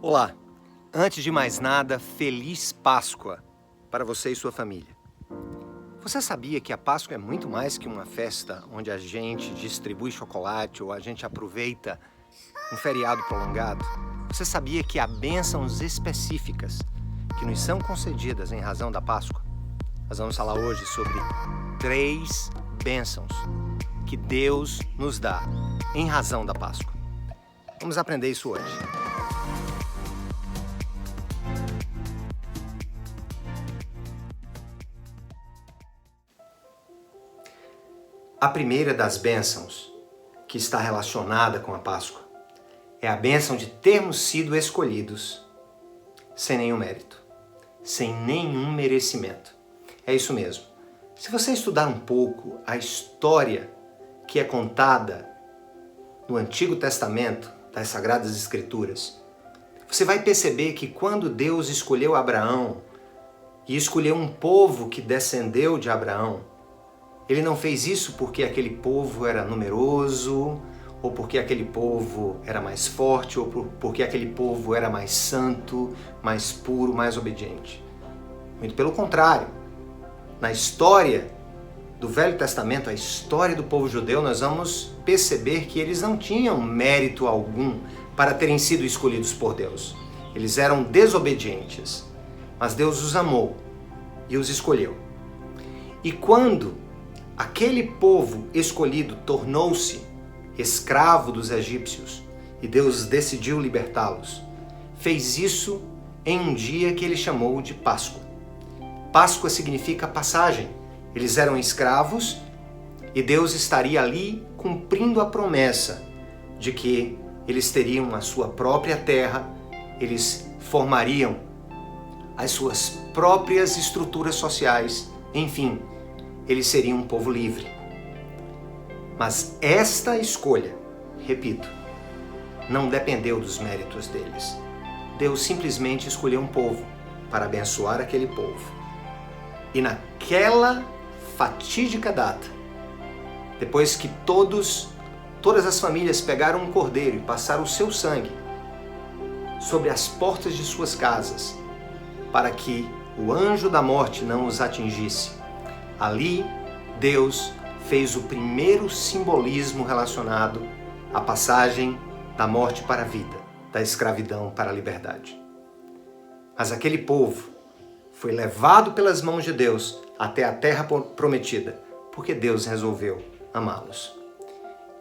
Olá! Antes de mais nada, Feliz Páscoa para você e sua família. Você sabia que a Páscoa é muito mais que uma festa onde a gente distribui chocolate ou a gente aproveita um feriado prolongado? Você sabia que há bênçãos específicas que nos são concedidas em razão da Páscoa? Nós vamos falar hoje sobre 3 bênçãos que Deus nos dá em razão da Páscoa. Vamos aprender isso hoje. A primeira das bênçãos que está relacionada com a Páscoa é a bênção de termos sido escolhidos sem nenhum mérito, sem nenhum merecimento. É isso mesmo. Se você estudar um pouco a história que é contada no Antigo Testamento, das Sagradas Escrituras, você vai perceber que quando Deus escolheu Abraão e escolheu um povo que descendeu de Abraão, Ele não fez isso porque aquele povo era numeroso, ou porque aquele povo era mais forte, ou porque aquele povo era mais santo, mais puro, mais obediente. Muito pelo contrário. Na história do Velho Testamento, a história do povo judeu, nós vamos perceber que eles não tinham mérito algum para terem sido escolhidos por Deus. Eles eram desobedientes, mas Deus os amou e os escolheu. E quando aquele povo escolhido tornou-se escravo dos egípcios e Deus decidiu libertá-los, fez isso em um dia que ele chamou de Páscoa. Páscoa significa passagem. Eles eram escravos e Deus estaria ali cumprindo a promessa de que eles teriam a sua própria terra, eles formariam as suas próprias estruturas sociais, enfim, eles seriam um povo livre. Mas esta escolha, repito, não dependeu dos méritos deles. Deus simplesmente escolheu um povo para abençoar aquele povo. E naquela fatídica data, depois que todas as famílias pegaram um cordeiro e passaram o seu sangue sobre as portas de suas casas, para que o anjo da morte não os atingisse, ali, Deus fez o primeiro simbolismo relacionado à passagem da morte para a vida, da escravidão para a liberdade. Mas aquele povo foi levado pelas mãos de Deus até a terra prometida, porque Deus resolveu amá-los.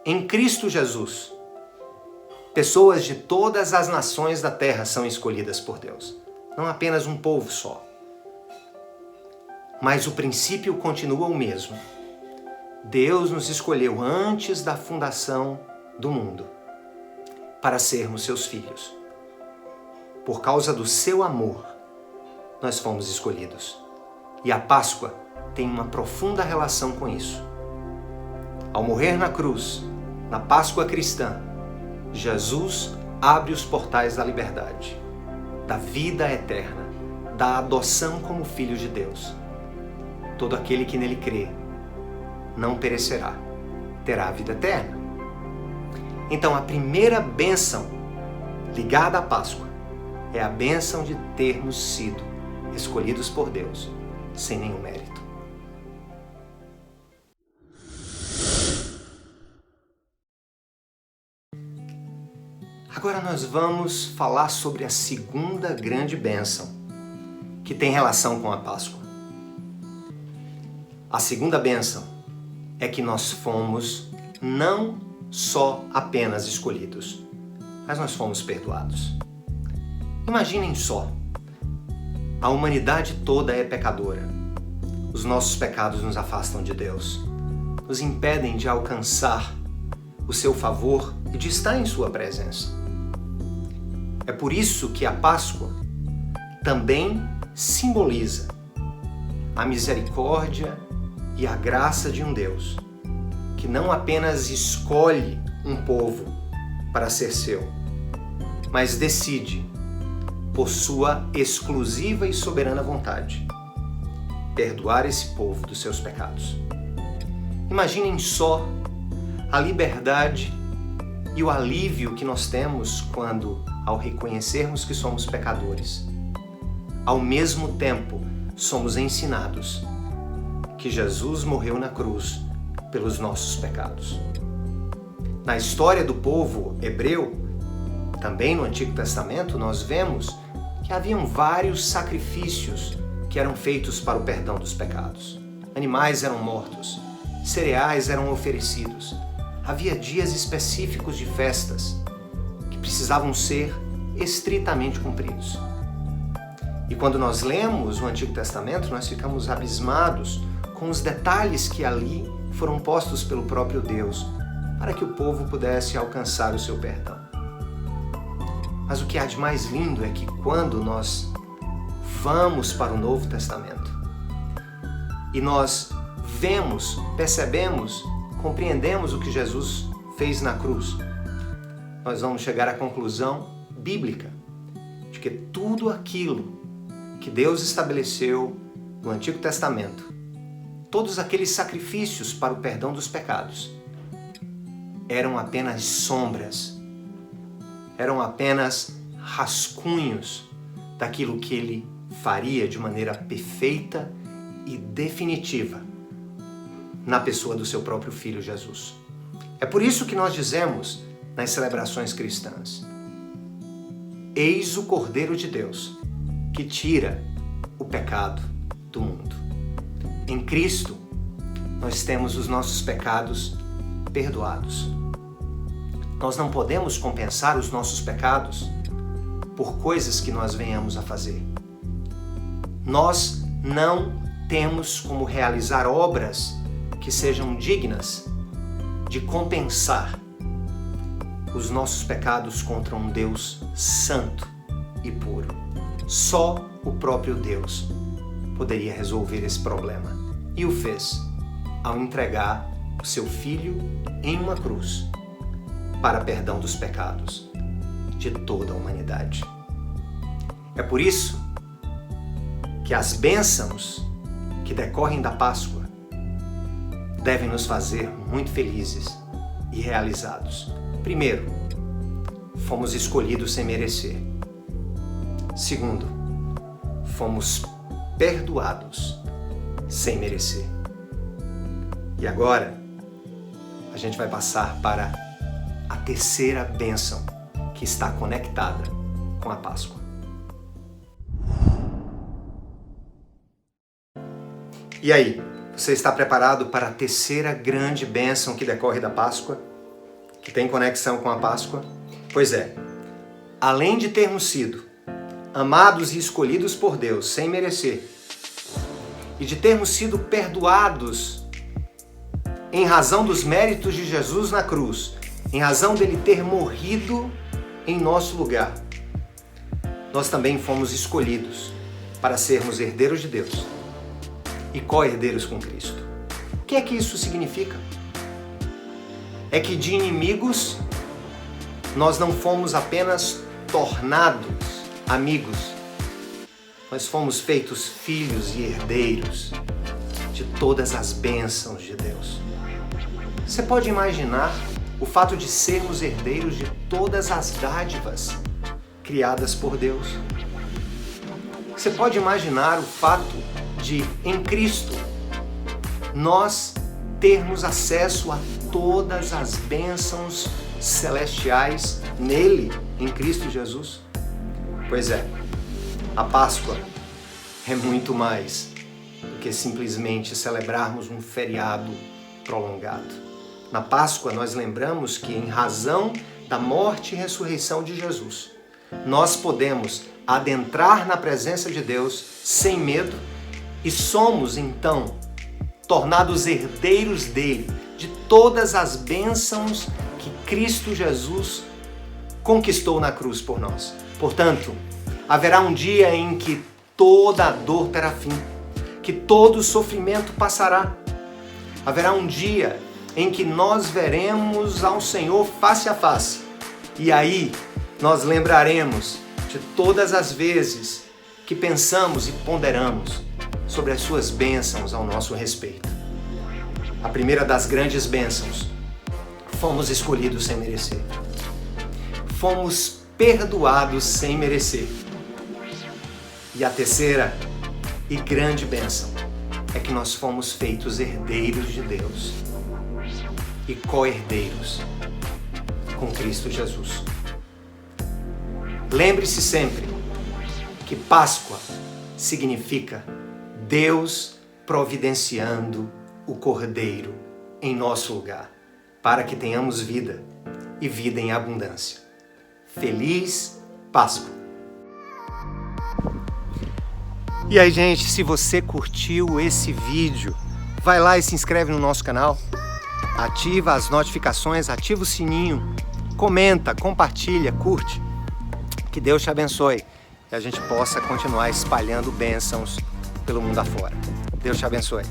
Em Cristo Jesus, pessoas de todas as nações da terra são escolhidas por Deus, não apenas um povo só. Mas o princípio continua o mesmo. Deus nos escolheu antes da fundação do mundo para sermos seus filhos. Por causa do seu amor, nós fomos escolhidos. E a Páscoa tem uma profunda relação com isso. Ao morrer na cruz, na Páscoa cristã, Jesus abre os portais da liberdade, da vida eterna, da adoção como filho de Deus. Todo aquele que nele crê não perecerá, terá a vida eterna. Então, a primeira bênção ligada à Páscoa é a bênção de termos sido escolhidos por Deus sem nenhum mérito. Agora nós vamos falar sobre a segunda grande bênção que tem relação com a Páscoa. A segunda bênção é que nós fomos não só apenas escolhidos, mas nós fomos perdoados. Imaginem só, a humanidade toda é pecadora. Os nossos pecados nos afastam de Deus, nos impedem de alcançar o seu favor e de estar em sua presença. É por isso que a Páscoa também simboliza a misericórdia e a graça de um Deus que não apenas escolhe um povo para ser seu, mas decide, por sua exclusiva e soberana vontade, perdoar esse povo dos seus pecados. Imaginem só a liberdade e o alívio que nós temos quando ao reconhecermos que somos pecadores, ao mesmo tempo somos ensinados que Jesus morreu na cruz pelos nossos pecados. Na história do povo hebreu, também no Antigo Testamento, nós vemos que haviam vários sacrifícios que eram feitos para o perdão dos pecados. Animais eram mortos, cereais eram oferecidos. Havia dias específicos de festas que precisavam ser estritamente cumpridos. E quando nós lemos o Antigo Testamento, nós ficamos abismados com os detalhes que ali foram postos pelo próprio Deus para que o povo pudesse alcançar o seu perdão. Mas o que há de mais lindo é que quando nós vamos para o Novo Testamento e nós vemos, percebemos, compreendemos o que Jesus fez na cruz, nós vamos chegar à conclusão bíblica de que tudo aquilo que Deus estabeleceu no Antigo Testamento, todos aqueles sacrifícios para o perdão dos pecados, eram apenas sombras, eram apenas rascunhos daquilo que Ele faria de maneira perfeita e definitiva na pessoa do seu próprio Filho Jesus. É por isso que nós dizemos nas celebrações cristãs: eis o Cordeiro de Deus que tira o pecado do mundo. Em Cristo, nós temos os nossos pecados perdoados. Nós não podemos compensar os nossos pecados por coisas que nós venhamos a fazer. Nós não temos como realizar obras que sejam dignas de compensar os nossos pecados contra um Deus santo e puro. Só o próprio Deus poderia resolver esse problema. E o fez ao entregar o seu Filho em uma cruz para perdão dos pecados de toda a humanidade. É por isso que as bênçãos que decorrem da Páscoa devem nos fazer muito felizes e realizados. Primeiro, fomos escolhidos sem merecer. Segundo, fomos perdoados sem merecer. E agora, a gente vai passar para a terceira bênção que está conectada com a Páscoa. E aí, você está preparado para a terceira grande bênção que decorre da Páscoa, que tem conexão com a Páscoa? Pois é, além de termos sido amados e escolhidos por Deus sem merecer, e de termos sido perdoados em razão dos méritos de Jesus na cruz, em razão dele ter morrido em nosso lugar, nós também fomos escolhidos para sermos herdeiros de Deus e co-herdeiros com Cristo. O que é que isso significa? É que de inimigos nós não fomos apenas tornados amigos, nós fomos feitos filhos e herdeiros de todas as bênçãos de Deus. Você pode imaginar o fato de sermos herdeiros de todas as dádivas criadas por Deus? Você pode imaginar o fato de, em Cristo, nós termos acesso a todas as bênçãos celestiais nele, em Cristo Jesus? Pois é, a Páscoa é muito mais do que simplesmente celebrarmos um feriado prolongado. Na Páscoa nós lembramos que, em razão da morte e ressurreição de Jesus, nós podemos adentrar na presença de Deus sem medo e somos, então, tornados herdeiros dele, de todas as bênçãos que Cristo Jesus conquistou na cruz por nós. Portanto, haverá um dia em que toda a dor terá fim, que todo o sofrimento passará. Haverá um dia em que nós veremos ao Senhor face a face. E aí nós lembraremos de todas as vezes que pensamos e ponderamos sobre as suas bênçãos ao nosso respeito. A primeira das grandes bênçãos: fomos escolhidos sem merecer. Fomos perdoados sem merecer. E a terceira e grande bênção é que nós fomos feitos herdeiros de Deus e co-herdeiros com Cristo Jesus. Lembre-se sempre que Páscoa significa Deus providenciando o Cordeiro em nosso lugar, para que tenhamos vida e vida em abundância. Feliz Páscoa! E aí, gente, se você curtiu esse vídeo, vai lá e se inscreve no nosso canal, ativa as notificações, ativa o sininho, comenta, compartilha, curte. Que Deus te abençoe e a gente possa continuar espalhando bênçãos pelo mundo afora. Deus te abençoe.